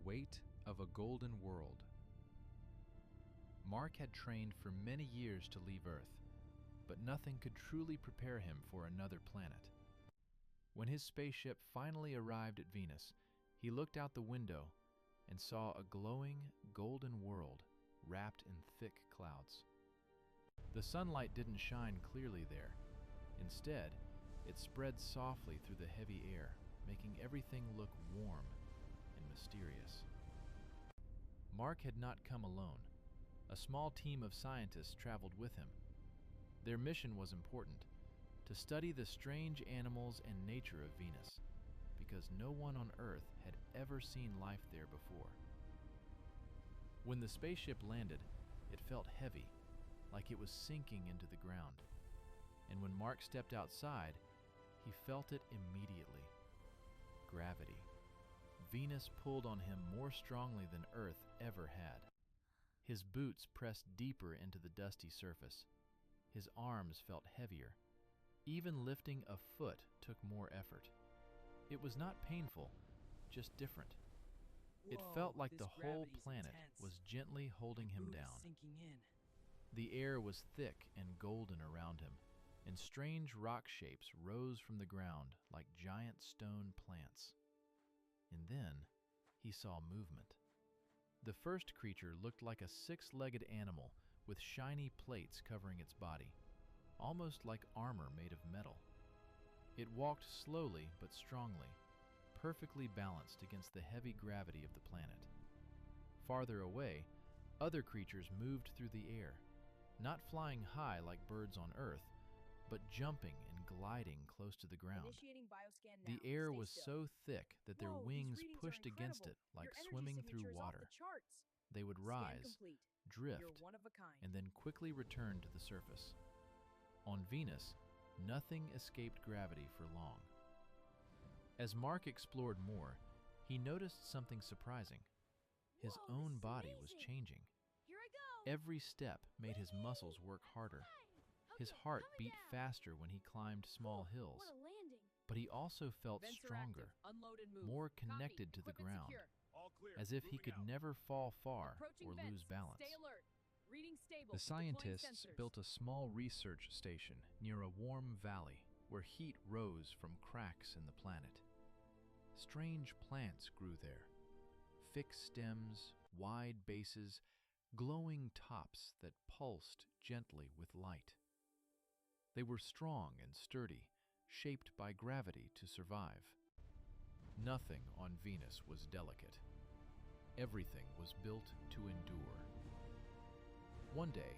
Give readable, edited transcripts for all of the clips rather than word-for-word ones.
weight of a golden world. Mark had trained for many years to leave Earth, but nothing could truly prepare him for another planet. When his spaceship finally arrived at Venus, he looked out the window and saw a glowing golden world wrapped in thick clouds. The sunlight didn't shine clearly there. Instead, it spread softly through the heavy air, making everything look warm and mysterious. Mark had not come alone. A small team of scientists traveled with him. Their mission was important: to study the strange animals and nature of Venus, because no one on Earth had ever seen life there before. When the spaceship landed, it felt heavy, like it was sinking into the ground. And when Mark stepped outside, he felt it immediately. Gravity. Venus pulled on him more strongly than Earth ever had. His boots pressed deeper into the dusty surface. His arms felt heavier. Even lifting a foot took more effort. It was not painful, just different. It felt like the whole planet was gently holding him down. The air was thick and golden around him, and strange rock shapes rose from the ground like giant stone plants. And then he saw movement. The first creature looked like a six-legged animal with shiny plates covering its body, almost like armor made of metal. It walked slowly but strongly, perfectly balanced against the heavy gravity of the planet. Farther away, other creatures moved through the air, not flying high like birds on Earth, but jumping and gliding close to the ground. The air was so thick that their wings pushed against it like swimming through water. They would rise, drift, and then quickly return to the surface. On Venus, nothing escaped gravity for long. As Mark explored more, he noticed something surprising. His own body was changing. Every step made his muscles work harder. His heart beat faster when he climbed small hills, but he also felt stronger, more connected to the ground, as if he could never fall far or lose balance. The scientists built a small research station near a warm valley where heat rose from cracks in the planet. Strange plants grew there, thick stems, wide bases, glowing tops that pulsed gently with light. They were strong and sturdy, shaped by gravity to survive. Nothing on Venus was delicate. Everything was built to endure. One day,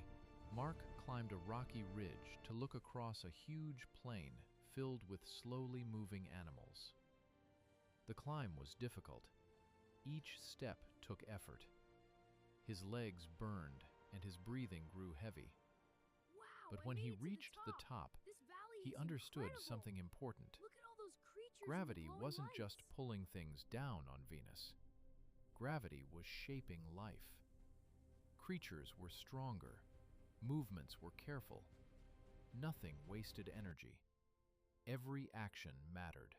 Mark climbed a rocky ridge to look across a huge plain filled with slowly moving animals. The climb was difficult. Each step took effort. His legs burned and his breathing grew heavy. But when he reached the top, he understood something important. Gravity wasn't just pulling things down on Venus. Gravity was shaping life. Creatures were stronger. Movements were careful. Nothing wasted energy. Every action mattered.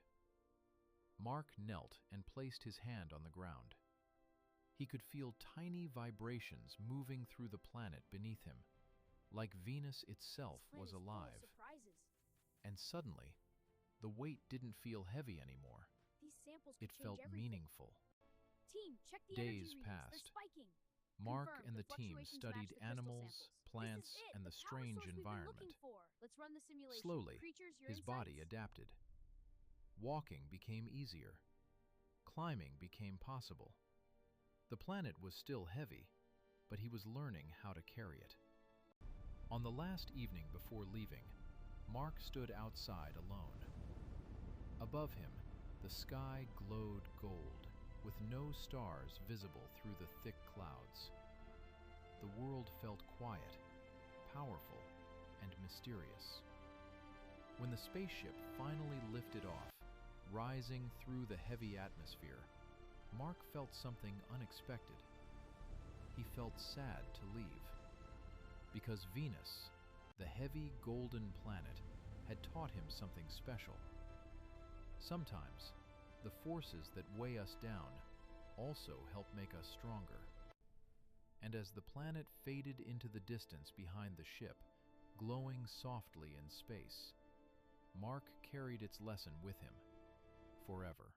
Mark knelt and placed his hand on the ground. He could feel tiny vibrations moving through the planet beneath him, like Venus itself was alive. And suddenly, the weight didn't feel heavy anymore. It felt meaningful. Days passed. Mark and the team studied animals, plants, and the strange environment. Slowly, his body adapted. Walking became easier. Climbing became possible. The planet was still heavy, but he was learning how to carry it. On the last evening before leaving, Mark stood outside alone. Above him, the sky glowed gold, with no stars visible through the thick clouds. The world felt quiet, powerful, and mysterious. When the spaceship finally lifted off, rising through the heavy atmosphere, Mark felt something unexpected. He felt sad to leave, because Venus, the heavy golden planet, had taught him something special. Sometimes, the forces that weigh us down also help make us stronger. And as the planet faded into the distance behind the ship, glowing softly in space, Mark carried its lesson with him forever.